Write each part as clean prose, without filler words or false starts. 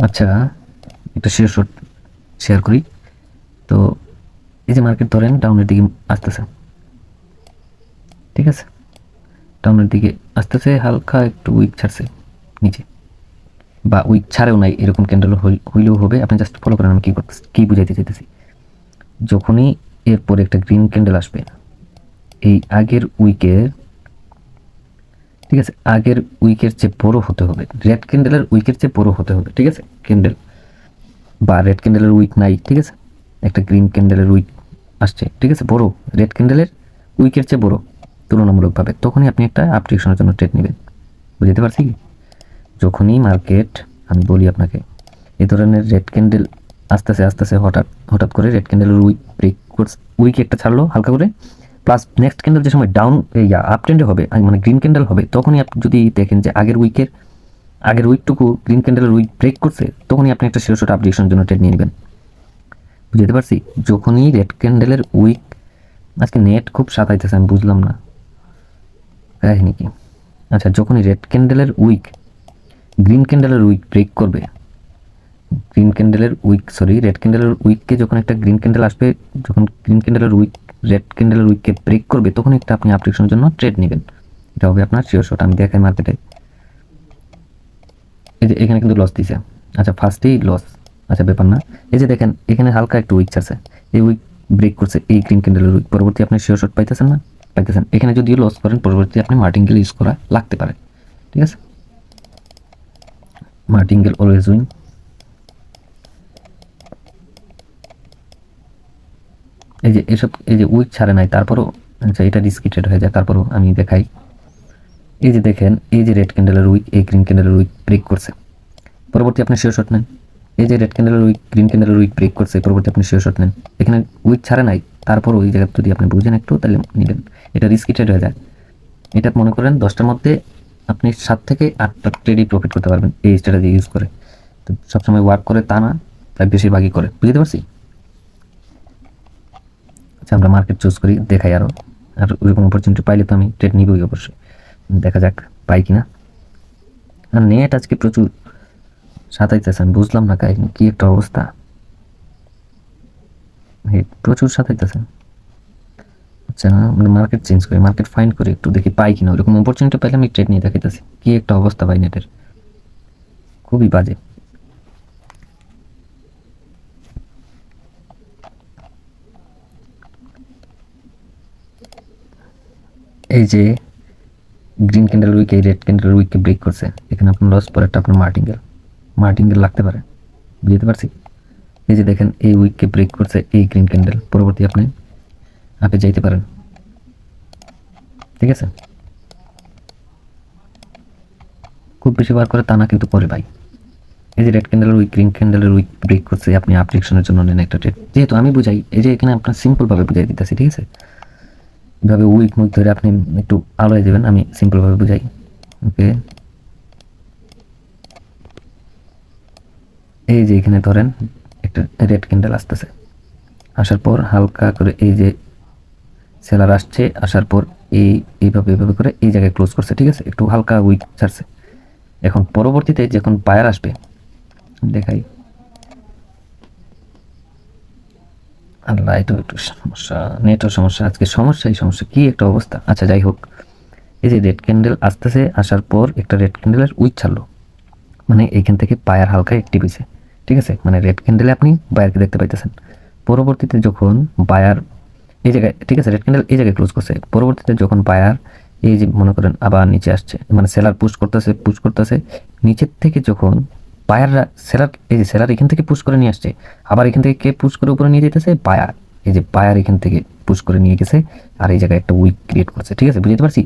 আচ্ছা, একটা share shot share করি। তো এই যে মার্কেট ধরেন ডাউনের দিকে আসতেছে, ঠিক আছে, ডাউনের দিকে আসতেছে, হালকা একটু উইক ছাড়ছে নিচে, বা উইক ছাড়েও নাই, এরকম ক্যান্ডেল হইলেও হবে। আপনি জাস্ট ফলো করেন আমি কি বুঝাইতে চাইতেছি। যখনই এরপরে একটা গ্রিন ক্যান্ডেল আসবে, এই আগের উইকের, ঠিক আছে, আগের উইকের চেয়ে বড় হতে হবে, রেড ক্যান্ডেলের উইকের চেয়ে বড় হতে হবে, ঠিক আছে, ক্যান্ডেল বা রেড ক্যান্ডেলের উইক নাই, ঠিক আছে, একটা গ্রিন ক্যান্ডেলের উইক আসছে, ঠিক আছে, বড় রেড ক্যান্ডেলের উইকের চেয়ে বড় তুলনামূলকভাবে, তখনই আপনি একটা আপডেশনের জন্য ট্রেড নেবেন। বুঝতে পারছি কি? যখনই মার্কেট, আমি বলি আপনাকে, এই ধরনের রেড ক্যান্ডেল আস্তে আস্তে হঠাৎ হঠাৎ করে রেড ক্যান্ডেলের উইক ব্রেক করছে, উইক একটা ছাড়লো হালকা করে, প্লাস নেক্সট ক্যান্ডেল যে সময় ডাউন আপ ট্রেন্ডে হবে, মানে গ্রিন ক্যান্ডেল হবে, তখনই আপনি যদি দেখেন যে আগের উইকটুকু গ্রিন ক্যান্ডেলের উইক ব্রেক করছে, তখনই আপনি একটা শিরোশোট আপডেশনের জন্য ট্রেড নিয়ে নেবেন। বুঝতে পারছি? যখনই রেড ক্যান্ডেলের উইক, আজকে নেট খুব সাতাইতেছে, আমি বুঝলাম না কাহিনী কি। আচ্ছা, যখনই রেড ক্যান্ডেলের উইক গ্রিন ক্যান্ডেলের উইক ব্রেক করবে, রেড ক্যান্ডেলের উইককে যখন একটা গ্রিন ক্যান্ডেল আসবে, যখন গ্রিন ক্যান্ডেলের উইক রেড ক্যান্ডেলের উইককে ব্রেক করবে, তখন একটা আপনি আপডেশনের জন্য ট্রেড নেবেন। এটা হবে আপনার শিওর শট। আমি দেখাই মার্কেটে, এই যে এখানে কিন্তু লস দিছে। আচ্ছা, ফার্স্টেই লস, আচ্ছা ব্যাপার না। এই যে দেখেন এখানে হালকা একটু উইক ছাড়ছে, এই উইক ব্রেক করছে এই গ্রিন ক্যান্ডেলের উইক, পরবর্তী আপনি শিওর শট পাইতেছেন না? পাইতেছেন। এখানে যদিও লস করেন, পরবর্তী আপনি মার্টিঙ্গেল ইউজ করা লাগতে পারে, ঠিক আছে, মার্টিঙ্গেল অলওয়েজ উইন। এই যে এসব, এই যে উইক ছাড়ে নাই, তারপরও আচ্ছা এটা রিস্কি ট্রেড হয়ে যায়, তারপরও আমি দেখাই। এই যে দেখেন, এই যে রেড ক্যান্ডেলের উইক এই গ্রিন ক্যান্ডেলের উইক ব্রেক করছে, পরবর্তী আপনি শিওর শট নেন। এই যে রেড ক্যান্ডেলের উইক গ্রিন ক্যান্ডেলের উইক ব্রেক করছে, পরবর্তী আপনি শিওর শট নেন। এখানে উইক ছাড়ে নাই, তারপর ওই জায়গায় যদি আপনি বুঝেন একটু, তাহলে নেবেন। এটা রিস্কি ট্রেড হয়ে যায়। এটা মনে করেন 10টার মধ্যে আপনি 7 থেকে 8টা ট্রেডই প্রফিট করতে পারবেন এই স্ট্র্যাটেজি ইউজ করে। তো সবসময় ওয়ার্ক করে তা না, তাই বেশিরভাগই করে। বুঝতে পারছি? আচ্ছা, আমরা মার্কেট চুজ করি, দেখাই আরও। আর ওইরকম অপরচুনিটি পাইলে তো আমি ট্রেড নিবই অবশ্যই। দেখা যাক পাই কিনা। আর নেট আজকে প্রচুর সাতাইতেছে, আমি বুঝলাম না কাহিনী কি, একটা অবস্থা, প্রচুর সাতাইতেছে। আচ্ছা, আমরা মার্কেট চেঞ্জ করি, মার্কেট ফাইন্ড করি, একটু দেখি পাই কিনা। ওইরকম অপরচুনিটি পাইলে আমি ট্রেড নিয়ে দেখাইতেছি। কি একটা অবস্থা ভাই নেটের, খুবই বাজে। এই যে গ্রিন ক্যান্ডেল উইক এই রেড ক্যান্ডেল উইককে ব্রেক করছে, এখানে আপনার লস, পরেরটা আপনার মার্টিঙ্গেল লাগতে পারে। বুঝতে পারছি? এই যে দেখেন এই উইককে ব্রেক করছে এই গ্রিন ক্যান্ডেল, পরবর্তী আপনি আপে যাইতে পারেন, ঠিক আছে। খুব বেশি বার করে তা না, কিন্তু পরে ভাই এই যে রেড ক্যান্ডেলের উইক গ্রিন ক্যান্ডেলের উইক ব্রেক করছে, আপনি আপ ডিরেকশনের জন্য নেন একটা ট্রেড। যেহেতু আমি বুঝাই, এই যে এখানে আপনার সিম্পলভাবে বুঝাই দিতেছি, ঠিক আছে, এভাবে উইক মুইক ধরে আপনি একটু আলোয় দেবেন, আমি সিম্পলভাবে বুঝাই। ওকে, এই যে এখানে ধরেন একটা রেড ক্যান্ডেল আসতেছে, আসার পর হালকা করে এই যে সেলার আসছে, আসার পর এইভাবে করে এই জায়গায় ক্লোজ করছে, ঠিক আছে, একটু হালকা উইক ছাড়ছে। এখন পরবর্তীতে যখন বায়ার আসবে, দেখাই, আল্লাহ এটা একটু সমস্যা, নেটের সমস্যা, আজকে সমস্যা কি একটা অবস্থা। আচ্ছা যাই হোক, এই যে রেড ক্যান্ডেল আসতেছে, আসার পর একটা রেড ক্যান্ডেলের উইক ছাড়লো, মানে এইখান থেকে বায়ার হালকা অ্যাক্টিভ হয়েছে, ঠিক আছে, মানে রেড ক্যান্ডেলে আপনি বায়ারকে দেখতে পাইতেছেন। পরবর্তীতে যখন বায়ার এই জায়গায়, ঠিক আছে, রেড ক্যান্ডেল এই জায়গায় ক্লোজ করছে, পরবর্তীতে যখন বায়ার এই যে মনে করেন আবার নিচে আসছে, মানে সেলার পুশ করতেছে নিচের থেকে, যখন বায়াররা এই যে সেলার এখান থেকে পুশ করে নিয়ে আসছে, আবার এখান থেকে কে পুশ করে উপরে নিয়ে যেতেছে? বায়ার। এই যে বায়ার এখান থেকে পুশ করে নিয়ে গেছে, আর এই জায়গায় একটা উইক ক্রিয়েট করছে, ঠিক আছে, বুঝতে পারছি?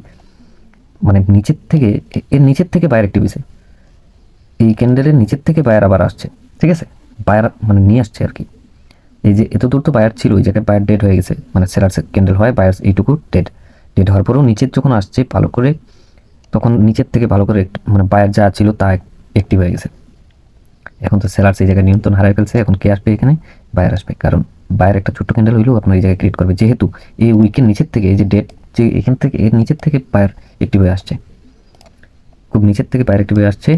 মানে নিচের থেকে, এর নিচের থেকে বায়ার অ্যাক্টিভ হয়েছে, এই ক্যান্ডেলের নিচের থেকে বায়ার আবার আসছে, ঠিক আছে, বায়ার মানে নিয়ে আসছে আর কি। এই যে এত দূর তো বায়ার ছিল, ওই জায়গায় বায়ার ডেড হয়ে গেছে, মানে সেলার ক্যান্ডেল হয়, বায়ার এইটুকু ডেড হওয়ার পরেও নিচের যখন আসছে ভালো করে, তখন নিচের থেকে ভালো করে মানে বায়ার যা ছিল তা অ্যাক্টিভ হয়ে গেছে। এখন তো সেলার সেই জায়গায় নিয়ন্ত্রণ হারাই ফেলছে, এখন কে আসবে এখানে? বায়ার আসবে, কারণ বায়ার একটা ছোট্ট ক্যান্ডেল হইলেও আপনার এই জায়গায় ক্রিয়েট করবে, যেহেতু এই উইকের নিচের থেকে, এই যে ডেড, যে এখান থেকে এর নিচের থেকে বায়ার অ্যাক্টিভ হয়ে আসছে, খুব নিচের থেকে বায়ার অ্যাক্টিভ হয়ে আসছে।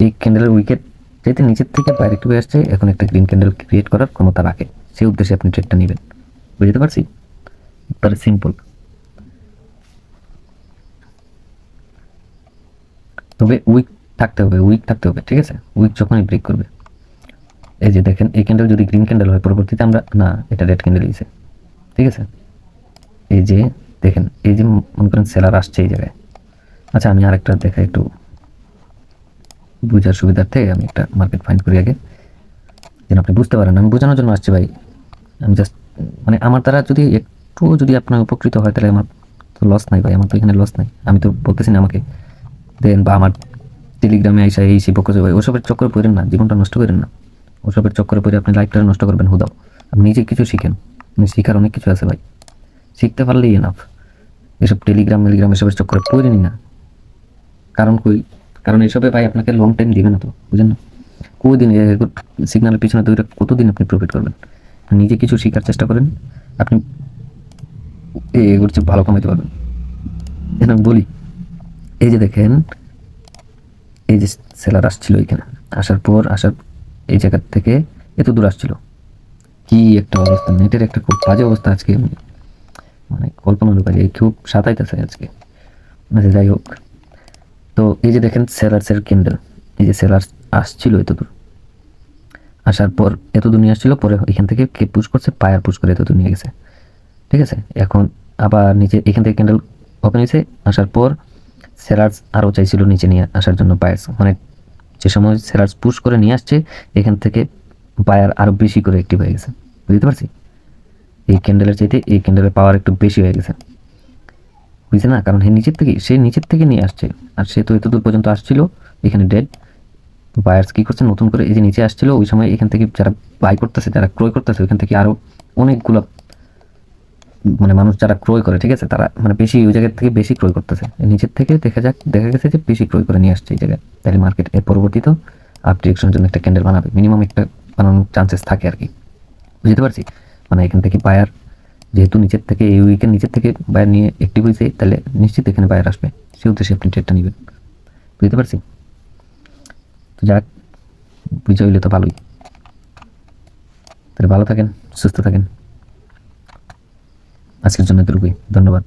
এই ক্যান্ডেলের উইকেট যেহেতু নিচের থেকে বাইরে একটু আসছে, এখন একটা গ্রিন ক্যান্ডেল ক্রিয়েট করার ক্ষমতা রাখে, সেই উদ্দেশ্যে আপনি ট্রেডটা নেবেন। বুঝতে পারছি, তার সিম্পল। তবে উইক থাকতে হবে, উইক থাকতে হবে, ঠিক আছে? উইক যখনই ব্রেক করবে, এই যে দেখেন এই ক্যান্ডেল যদি গ্রিন ক্যান্ডেল হয়, পরবর্তীতে আমরা না, এটা রেড ক্যান্ডেল হয়েছে, ঠিক আছে? এই যে দেখেন, এই যে মনে করেন সেলার আসছে এই জায়গায়। আচ্ছা আমি আরেকটা দেখাই একটু বোঝার সুবিধার্থে, আমি একটা মার্কেট ফাইন্ড করি আগে, যেন আপনি বুঝতে পারেন। আমি বোঝানোর জন্য আসছি ভাই, আমি জাস্ট মানে আমার দ্বারা যদি একটু যদি আপনার উপকৃত হয়, তাহলে আমার তো লস নাই ভাই, আমার তো এখানে লস নাই। আমি তো বলতেছি না আমাকে দেন বা আমার টেলিগ্রামে আইসা এই সেই পক্ষ ভাই, ওসবের চক্করে পড়েন না, জীবনটা নষ্ট করেন না। ওসবের চক্করে পড়ে আপনি লাইফটা নষ্ট করবেন হুদাও। আপনি নিজে কিছু শিখেন, শিখার অনেক কিছু আছে ভাই, শিখতে পারলেই এনাফ। এসব টেলিগ্রাম এসবের চক্করে পড়েনি না। কারণ কই, কারণ এসবে ভাই আপনাকে লং টাইম দিবে না, তো বুঝেন না? কতদিন সিগন্যালের পিছনে দৌড়ে কতদিন আপনি প্রফিট করবেন? নিজে কিছু শেখার চেষ্টা করেন, আপনি এগুলো চেয়ে ভালো কামাইতে পারবেন। এখন আমি বলি, এই যে দেখেন, এই যে সেলার আসছিল এখানে, আসার এই জায়গা থেকে এত দূর আসছিল, কি একটা অবস্থা, নেটের একটা খুব বাজে অবস্থা আজকে, মানে কল্পনার বাইরে, খুব সাতাইতেছে আজকে। আচ্ছা যাই হোক, তো এই যে দেখেন সেলার্সের ক্যান্ডেল, এই যে সেলার আসছিল এত দূর, আসার পর এত দূর নিয়ে আসছিল, পরে এখান থেকে কে পুশ করছে, পায়ার পুশ করে এত দূর নিয়ে গেছে, ঠিক আছে? এখন আবার নিচে এখান থেকে ক্যান্ডেল ওপেন হয়েছে, আসার পর সেলার্স আরও চাইছিল নিচে নিয়ে আসার জন্য বায়ার্স, মানে যে সময় সেলার্স পুশ করে নিয়ে আসছে, এখান থেকে বায়ার আরও বেশি করে অ্যাক্টিভ হয়ে গেছে। বুঝতে পারছি, এই ক্যান্ডেলের চাইতে এই ক্যান্ডেলের পাওয়ার একটু বেশি হয়ে গেছে, বুঝছে না? কারণ সে নিচের থেকে নিয়ে আসছে, আর সে তো এত দূর পর্যন্ত আসছিল, এখানে ডেড। বায়ার্স কী করছে, নতুন করে এই যে নিচে আসছিল, ওই সময় এখান থেকে যারা বাই করতেছে, যারা ক্রয় করতেছে, ওইখান থেকে আরও অনেকগুলো মানে মানুষ যারা ক্রয় করে, ঠিক আছে, তারা মানে বেশি ওই জায়গা থেকে বেশি ক্রয় করতেছে, নিচের থেকে দেখা গেছে যে বেশি ক্রয় করে নিয়ে আসছে এই জায়গায়। তাহলে মার্কেট এর পরবর্তীতে আপ ডিরেকশনের জন্য একটা ক্যান্ডেল বানাবে, মিনিমাম একটা বানানোর চান্সেস থাকে আর কি। বুঝতে পারছি, মানে এখান থেকে বায়ার যেহেতু নিচের থেকে এই উইকের নিচের থেকে বায়ার নিয়ে অ্যাক্টিভ হয়েছে, তাহলে নিশ্চিত এখানে বায়ার আসবে, সেই উদ্দেশ্যে আপনি ট্রেডটা নেবেন। বুঝতে পারছি, তো যাক, বুঝে হইলে তো ভালোই। তাহলে ভালো থাকেন, সুস্থ থাকেন, আজকের জন্য এতটুকুই, ধন্যবাদ।